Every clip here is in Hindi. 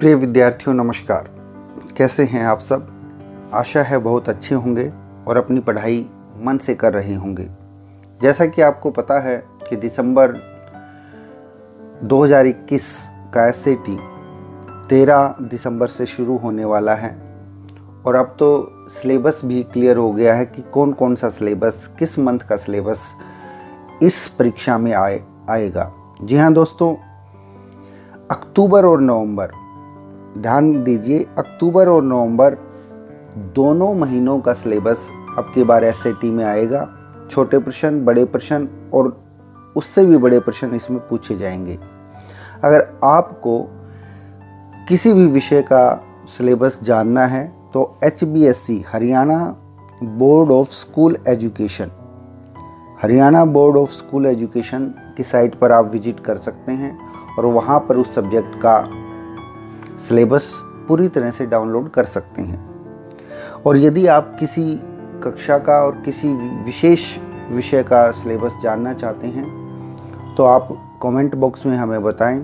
प्रिय विद्यार्थियों नमस्कार। कैसे हैं आप सब? आशा है बहुत अच्छे होंगे और अपनी पढ़ाई मन से कर रहे होंगे। जैसा कि आपको पता है कि दिसंबर 2021 का SAT 13 दिसंबर से शुरू होने वाला है और अब तो सिलेबस भी क्लियर हो गया है कि कौन कौन सा सिलेबस, किस मंथ का सिलेबस इस परीक्षा में आएगा। जी हाँ दोस्तों, अक्टूबर और नवंबर, ध्यान दीजिए, अक्टूबर और नवंबर दोनों महीनों का सिलेबस अब की बार SAT में आएगा। छोटे प्रश्न, बड़े प्रश्न और उससे भी बड़े प्रश्न इसमें पूछे जाएंगे। अगर आपको किसी भी विषय का सिलेबस जानना है तो HBSC Haryana board of school education, Haryana board of school education की साइट पर आप विजिट कर सकते हैं और वहाँ पर उस सब्जेक्ट का सिलेबस पूरी तरह से डाउनलोड कर सकते हैं। और यदि आप किसी कक्षा का और किसी विशेष विषय का सिलेबस जानना चाहते हैं तो आप कमेंट बॉक्स में हमें बताएं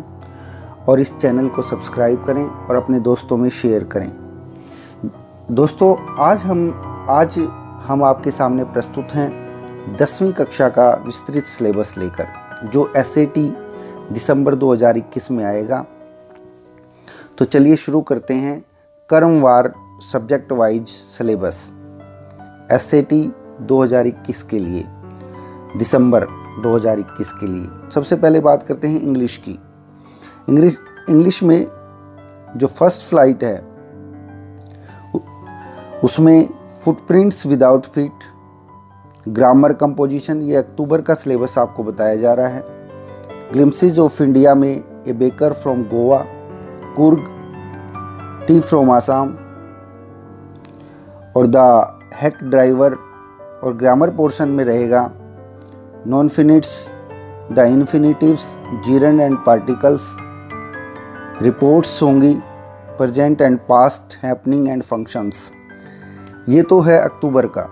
और इस चैनल को सब्सक्राइब करें और अपने दोस्तों में शेयर करें। दोस्तों, आज हम आपके सामने प्रस्तुत हैं 10वीं कक्षा का विस्तृत सिलेबस लेकर, जो SAT दिसंबर 2021 में आएगा। तो चलिए शुरू करते हैं क्रमवार सब्जेक्ट वाइज सिलेबस SAT 2021 के लिए, दिसंबर 2021 के लिए। सबसे पहले बात करते हैं इंग्लिश की। इंग्लिश में जो फर्स्ट फ्लाइट है उसमें footprints without feet, grammar composition, ये अक्टूबर का सिलेबस आपको बताया जा रहा है। ग्लिम्पसेस ऑफ इंडिया में a baker from Goa, Coorg, tea from Assam और द हेक ड्राइवर। और ग्रामर पोर्शन में रहेगा non finites, the infinitives, gerund and particles, reports होंगी, present and past, happening and functions. ये तो है अक्टूबर का।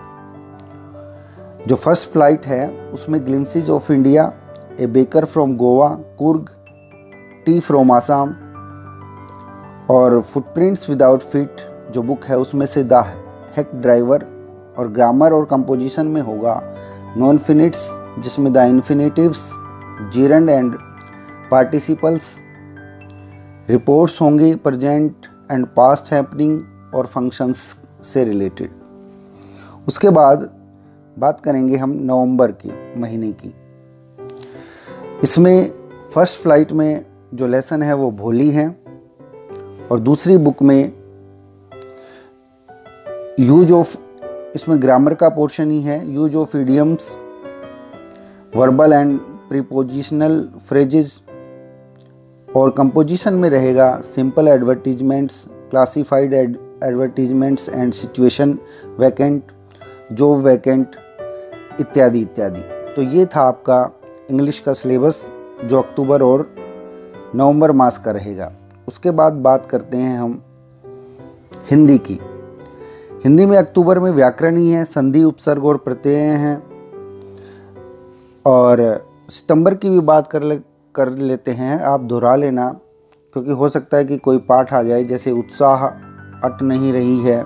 जो फर्स्ट फ्लाइट है उसमें glimpses of India, a baker from Goa, Coorg, tea from Assam और फुटप्रिंट्स विदाउट फीट जो बुक है उसमें से द हेक ड्राइवर। और ग्रामर और कंपोजिशन में होगा नॉन फिनिट्स, जिसमें the infinitives, gerund and participles, reports होंगी, प्रेजेंट एंड पास्ट हैपनिंग और फंक्शंस से रिलेटेड। उसके बाद बात करेंगे हम नवंबर के महीने की। इसमें फर्स्ट फ्लाइट में जो लेसन है वो भोली है और दूसरी बुक में यूज ऑफ, इसमें ग्रामर का पोर्शन ही है, use of idioms, verbal and prepositional phrases. और कंपोजिशन में रहेगा simple advertisements, classified advertisements and situation vacant, job vacant इत्यादि इत्यादि। तो ये था आपका इंग्लिश का सिलेबस जो अक्टूबर और नवंबर मास का रहेगा। उसके बाद बात करते हैं हम हिंदी की। हिंदी में अक्टूबर में व्याकरण ही है, संधि, उपसर्ग और प्रत्यय हैं। और सितंबर की भी बात कर लेते हैं, आप दोहरा लेना क्योंकि हो सकता है कि कोई पाठ आ जाए, जैसे उत्साह अट नहीं रही है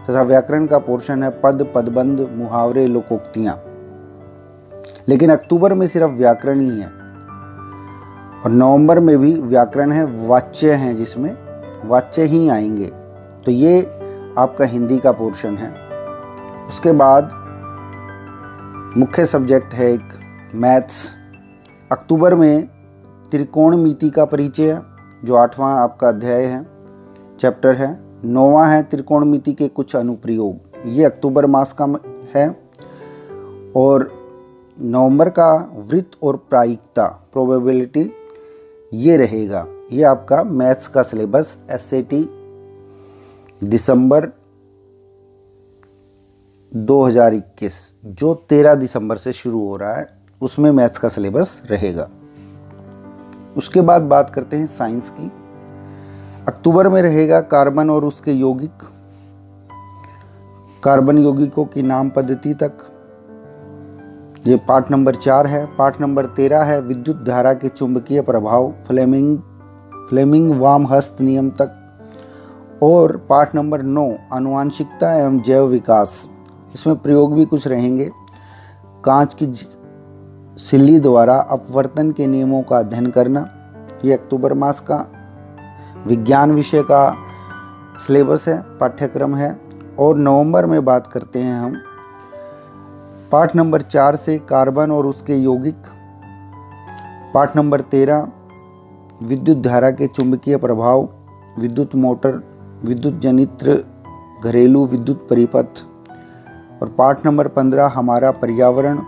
तथा व्याकरण का पोर्शन है पद, पदबंध, मुहावरे, लोकोक्तियाँ। लेकिन अक्टूबर में सिर्फ व्याकरण ही है और नवंबर में भी व्याकरण है, वाच्य हैं जिसमें वाच्य ही आएंगे। तो ये आपका हिंदी का पोर्शन है। उसके बाद मुख्य सब्जेक्ट है एक मैथ्स। अक्टूबर में त्रिकोणमिति का परिचय, जो 8वां आपका अध्याय है, चैप्टर है। 9वां है त्रिकोणमिति के कुछ अनुप्रयोग, ये अक्टूबर मास का है। और नवंबर का वृत्त और प्रायिकता, प्रोबेबिलिटी, ये रहेगा। ये आपका मैथ्स का सिलेबस SAT दिसंबर 2021 जो 13 दिसंबर से शुरू हो रहा है, उसमें मैथ्स का सिलेबस रहेगा। उसके बाद बात करते हैं साइंस की। अक्टूबर में रहेगा कार्बन और उसके यौगिक, कार्बन यौगिकों की नाम पद्धति तक, ये पाठ नंबर 4 है। पाठ नंबर 13 है विद्युत धारा के चुंबकीय प्रभाव, फ्लेमिंग वाम हस्त नियम तक। और पाठ नंबर 9 आनुवांशिकता एवं जैव विकास, इसमें प्रयोग भी कुछ रहेंगे। कांच की सिल्ली द्वारा अपवर्तन के नियमों का अध्ययन करना, ये अक्टूबर मास का विज्ञान विषय का सिलेबस है, पाठ्यक्रम है। और नवंबर में बात करते हैं हम पाठ नंबर 4 से कार्बन और उसके यौगिक, पाठ नंबर 13 विद्युत धारा के चुंबकीय प्रभाव, विद्युत मोटर, विद्युत जनित्र, घरेलू विद्युत परिपथ। और पाठ नंबर 15 हमारा पर्यावरण,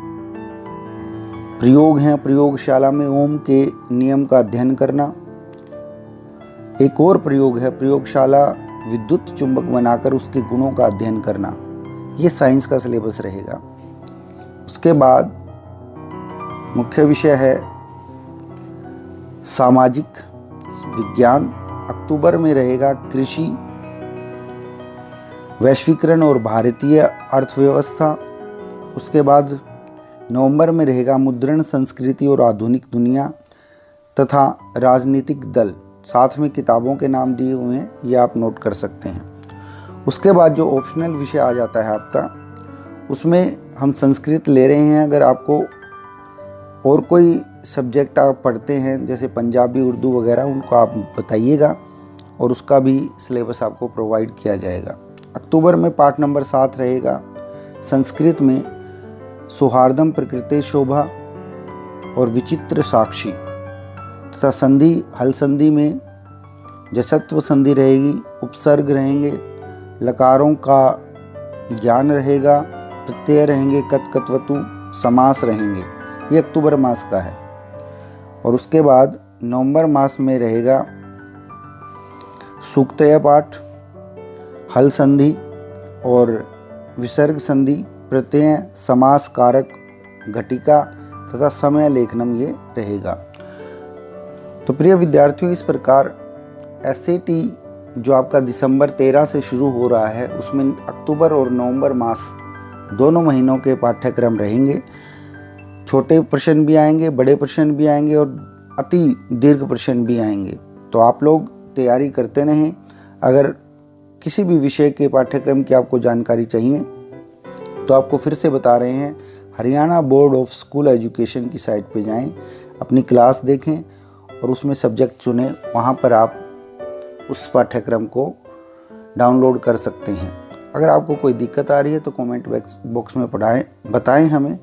प्रयोग हैं प्रयोगशाला में ओम के नियम का अध्ययन करना। एक और प्रयोग है प्रयोगशाला विद्युत चुंबक बनाकर उसके गुणों का अध्ययन करना। ये साइंस का सिलेबस रहेगा। उसके बाद मुख्य विषय है सामाजिक विज्ञान, अक्टूबर में रहेगा कृषि, वैश्वीकरण और भारतीय अर्थव्यवस्था। उसके बाद नवंबर में रहेगा मुद्रण संस्कृति और आधुनिक दुनिया तथा राजनीतिक दल। साथ में किताबों के नाम दिए हुए हैं, ये आप नोट कर सकते हैं। उसके बाद जो ऑप्शनल विषय आ जाता है आपका, उसमें हम संस्कृत ले रहे हैं। अगर आपको और कोई सब्जेक्ट आप पढ़ते हैं जैसे पंजाबी, उर्दू वगैरह, उनको आप बताइएगा और उसका भी सिलेबस आपको प्रोवाइड किया जाएगा। अक्टूबर में पाठ नंबर 7 रहेगा संस्कृत में सौहार्दम प्रकृति शोभा और विचित्र साक्षी तथा संधि, हल संधि में जसत्व संधि रहेगी, उपसर्ग रहेंगे, लकारों का ज्ञान रहेगा, प्रत्यय रहेंगे, कत कतवतु, समास रहेंगे। ये अक्टूबर मास का है। और उसके बाद नवंबर मास में रहेगा सूक्तय पाठ, हल संधि और विसर्ग संधि, प्रत्यय, समास कारक, घटिका तथा समय लेखनम ये रहेगा। तो प्रिय विद्यार्थियों, इस प्रकार SAT जो आपका दिसंबर 13 से शुरू हो रहा है, उसमें अक्टूबर और नवंबर मास दोनों महीनों के पाठ्यक्रम रहेंगे। छोटे प्रश्न भी आएंगे, बड़े प्रश्न भी आएंगे और अति दीर्घ प्रश्न भी आएंगे। तो आप लोग तैयारी करते रहें। अगर किसी भी विषय के पाठ्यक्रम की आपको जानकारी चाहिए तो आपको फिर से बता रहे हैं, Haryana board of school education की साइट पे जाएं, अपनी क्लास देखें और उसमें सब्जेक्ट चुनें। वहाँ पर आप उस पाठ्यक्रम को डाउनलोड कर सकते हैं। अगर आपको कोई दिक्कत आ रही है तो कमेंट बॉक्स में बताएं हमें,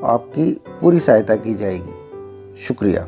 आपकी पूरी सहायता की जाएगी। शुक्रिया।